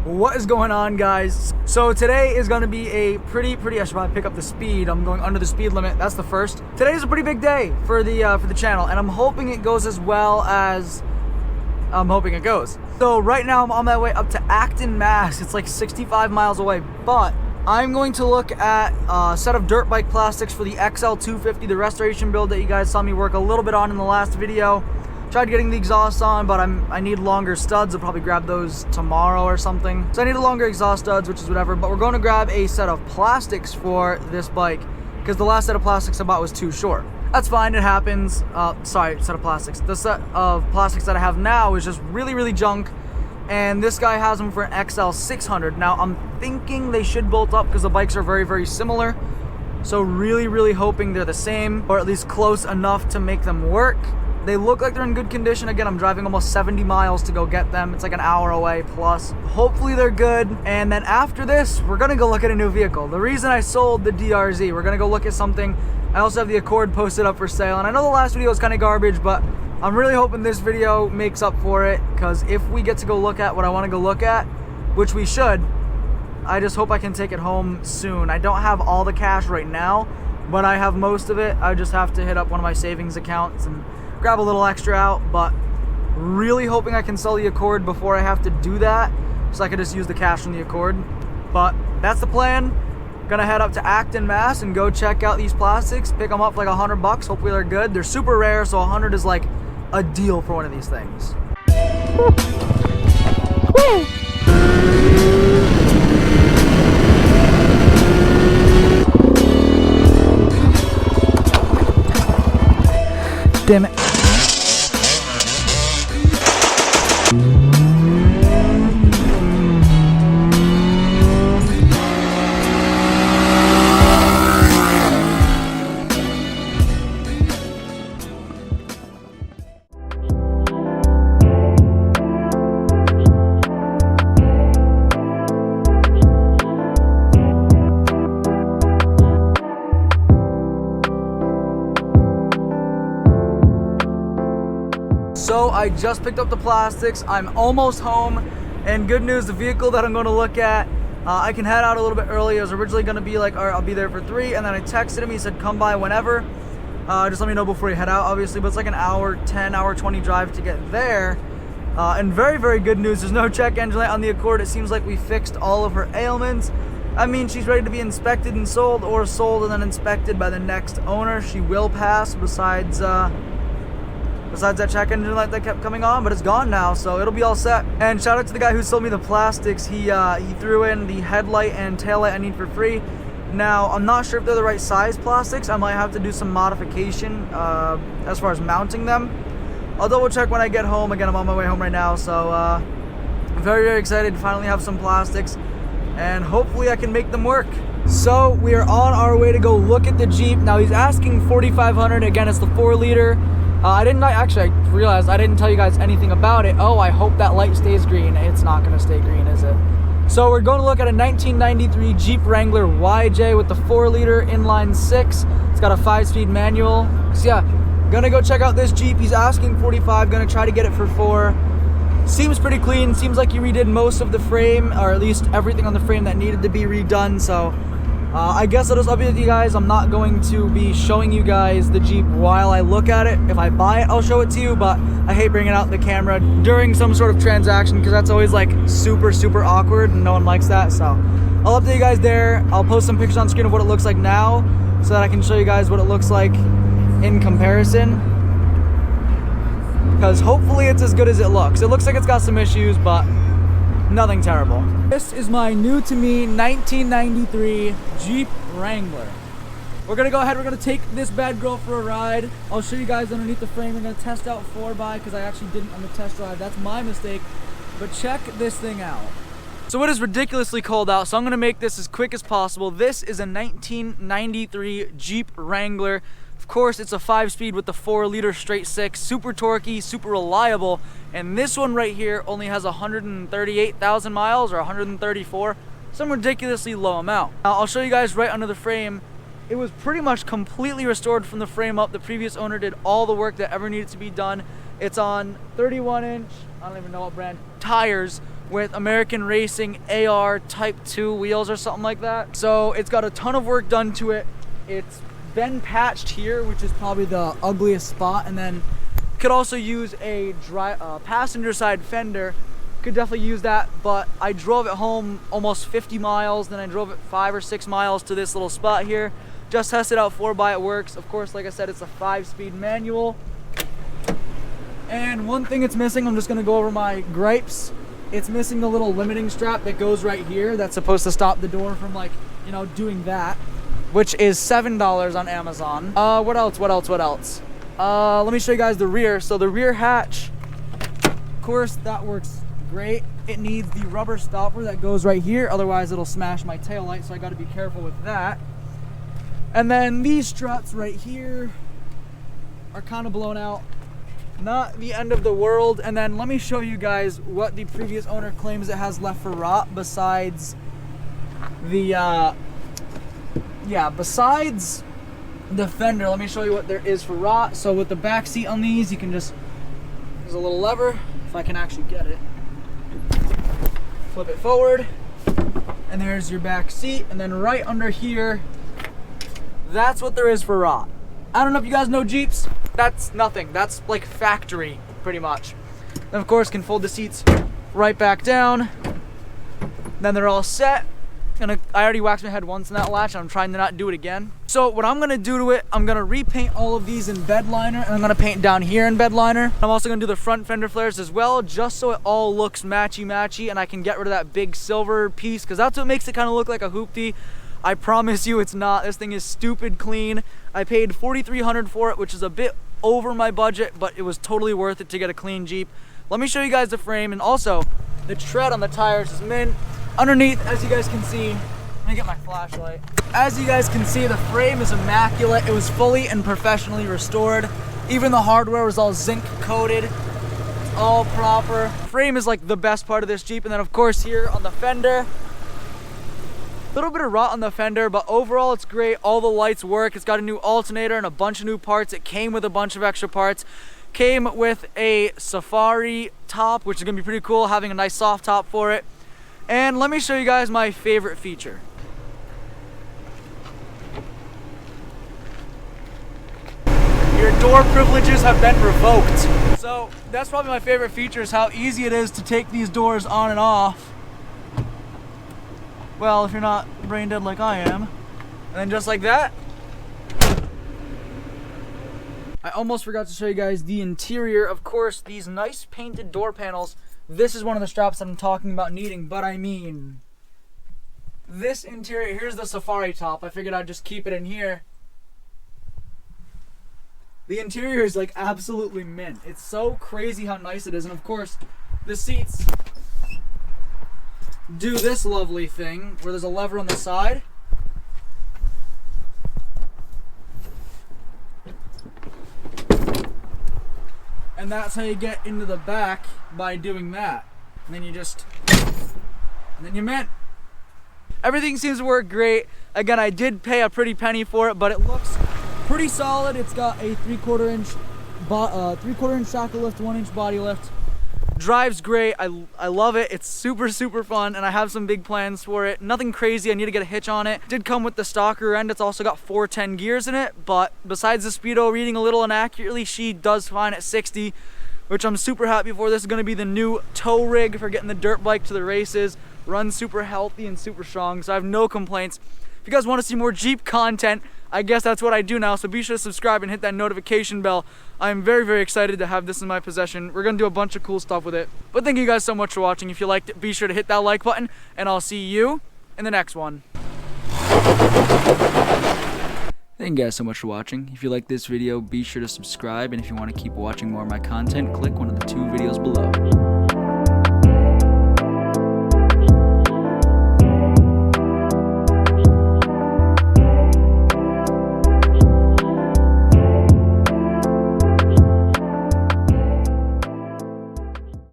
What is going on, guys? So today is going to be a pretty I should probably pick up the speed. I'm going under the speed limit. That's the first. Today is a pretty big day for the channel, and I'm hoping it goes as well as I'm hoping it goes. So right now I'm on my way up to Acton, Mass. It's like 65 miles away, but I'm going to look at a set of dirt bike plastics for the XL250, the restoration build that you guys saw me work a little bit on in the last video. Tried getting the exhaust on, but I need longer studs. I'll probably grab those tomorrow or something. So I need a longer exhaust studs, which is whatever, but we're going to grab a set of plastics for this bike because the last set of plastics I bought was too short. That's fine, it happens. Sorry, set of plastics. The set of plastics that I have now is just really junk, and this guy has them for an XL600. Now, I'm thinking they should bolt up because the bikes are very similar. So really hoping they're the same, or at least close enough to make them work. They look like they're in good condition. Again, I'm driving almost 70 miles to go get them. It's like an hour away plus. Hopefully they're good. And then after this, we're gonna go look at a new vehicle. The reason I sold the DRZ, we're gonna go look at something. I also have the Accord posted up for sale. And I know the last video was kind of garbage, but I'm really hoping this video makes up for it, because if we get to go look at what I wanna go look at, which we should, I just hope I can take it home soon. I don't have all the cash right now, but I have most of it. I just have to hit up one of my savings accounts and grab a little extra out, but really hoping I can sell the Accord before I have to do that, so I can just use the cash from the Accord. But that's the plan. Gonna head up to Acton, Mass and go check out these plastics, pick them up for like $100. Hopefully they're good. They're super rare, so 100 is like a deal for one of these things. Woo. Damn it. So I just picked up the plastics. I'm almost home, and good news, the vehicle that I'm going to look at, I can head out a little bit early. It was originally going to be like, all right, I'll be there for 3, and then I texted him. He said, come by whenever. Just let me know before you head out, obviously, but it's like an hour 10, hour 20 drive to get there. And very good news, there's no check engine light on the Accord. It seems like we fixed all of her ailments. I mean, she's ready to be inspected and sold, or sold and then inspected by the next owner. She will pass, besides that check engine light that kept coming on, but it's gone now, so it'll be all set. And shout out to the guy who sold me the plastics. He threw in the headlight and taillight I need for free. Now, I'm not sure if they're the right size plastics. I might have to do some modification as far as mounting them. I'll double check when I get home. Again, I'm on my way home right now, so very excited to finally have some plastics, and hopefully I can make them work. So we are on our way to go look at the Jeep. Now he's asking $4,500. Again, it's the 4-liter. I realized I didn't tell you guys anything about it. Oh, I hope that light stays green. It's not gonna stay green, is it? So we're going to look at a 1993 Jeep Wrangler Yj with the 4-liter inline 6. It's got a 5-speed manual. So yeah, gonna go check out this Jeep. He's asking $45, gonna try to get it for $4. Seems pretty clean. Seems like he redid most of the frame, or at least everything on the frame that needed to be redone. So I guess I'll just update you guys. I'm not going to be showing you guys the Jeep while I look at it. If I buy it, I'll show it to you, but I hate bringing out the camera during some sort of transaction because that's always like super awkward and no one likes that. So I'll update you guys there. I'll post some pictures on screen of what it looks like now so that I can show you guys what it looks like in comparison, because hopefully it's as good as it looks. It looks like it's got some issues, but nothing terrible. This is my new to me 1993 Jeep Wrangler. We're gonna go ahead, we're gonna take this bad girl for a ride. I'll show you guys underneath the frame. We're gonna test out 4x because I actually didn't on the test drive. That's my mistake, but check this thing out. So it is ridiculously cold out, so I'm gonna make this as quick as possible. This is a 1993 Jeep Wrangler. Of course, it's a 5-speed with the 4-liter straight 6, super torquey, super reliable. And this one right here only has 138,000 miles or 134, some ridiculously low amount. Now, I'll show you guys right under the frame. It was pretty much completely restored from the frame up. The previous owner did all the work that ever needed to be done. It's on 31-inch, I don't even know what brand, tires with American Racing AR Type 2 wheels or something like that. So it's got a ton of work done to it. It's been patched here, which is probably the ugliest spot, and then could also use a passenger side fender. Could definitely use that, but I drove it home almost 50 miles, then I drove it 5 or 6 miles to this little spot here. Just tested out 4x, it works. Of course, like I said, it's a 5-speed manual. And one thing it's missing, I'm just gonna go over my gripes. It's missing the little limiting strap that goes right here. That's supposed to stop the door from, like, you know, doing that, which is $7 on Amazon. What else? Let me show you guys the rear. So the rear hatch, of course, that works great. It needs the rubber stopper that goes right here, otherwise it'll smash my taillight, so I gotta be careful with that. And then these struts right here are kind of blown out. Not the end of the world. And then let me show you guys what the previous owner claims it has left for rot besides the besides the fender. Let me show you what there is for rot. So with the back seat on these, you can just, there's a little lever, if I can actually get it, flip it forward, and there's your back seat. And then right under here, that's what there is for rot. I don't know if you guys know Jeeps. That's nothing. That's like factory, pretty much. Then of course can fold the seats right back down. Then they're all set. And I already waxed my head once in that latch, and I'm trying to not do it again. So what I'm gonna do to it, I'm gonna repaint all of these in bed liner, and I'm gonna paint down here in bed liner. I'm also gonna do the front fender flares as well, just so it all looks matchy-matchy, and I can get rid of that big silver piece, because that's what makes it kind of look like a hoopty. I promise you it's not. This thing is stupid clean. I paid $4,300 for it, which is a bit over my budget, but it was totally worth it to get a clean Jeep. Let me show you guys the frame, and also the tread on the tires is mint. Underneath, as you guys can see, let me get my flashlight. As you guys can see, the frame is immaculate. It was fully and professionally restored. Even the hardware was all zinc coated. It's all proper. Frame is like the best part of this Jeep. And then of course here on the fender, a little bit of rot on the fender, but overall it's great. All the lights work. It's got a new alternator and a bunch of new parts. It came with a bunch of extra parts. Came with a Safari top, which is gonna be pretty cool, having a nice soft top for it. And let me show you guys my favorite feature. Your door privileges have been revoked. So that's probably my favorite feature, is how easy it is to take these doors on and off. Well, if you're not brain dead like I am. And then just like that. I almost forgot to show you guys the interior. Of course, these nice painted door panels. This is one of the straps that I'm talking about needing, but I mean, this interior, here's the Safari top. I figured I'd just keep it in here. The interior is like absolutely mint. It's so crazy how nice it is. And of course, the seats do this lovely thing where there's a lever on the side. And that's how you get into the back, by doing that. And then you just, and then you're mint. Everything seems to work great. Again, I did pay a pretty penny for it, but it looks pretty solid. It's got a 3/4 inch shock lift, 1 inch body lift. Drives great. I love it. It's super fun, and I have some big plans for it. Nothing crazy. I need to get a hitch on it. Did come with the stock rear end. It's also got 410 gears in it, but besides the speedo reading a little inaccurately, she does fine at 60, which I'm super happy for. This is going to be the new tow rig for getting the dirt bike to the races. Runs super healthy and super strong, so I have no complaints. If you guys want to see more Jeep content, I guess that's what I do now, so be sure to subscribe and hit that notification bell. I'm very excited to have this in my possession. We're gonna do a bunch of cool stuff with it. But thank you guys so much for watching. If you liked it, be sure to hit that like button, and I'll see you in the next one. Thank you guys so much for watching. If you like this video, be sure to subscribe, and if you want to keep watching more of my content, click one of the 2 videos below.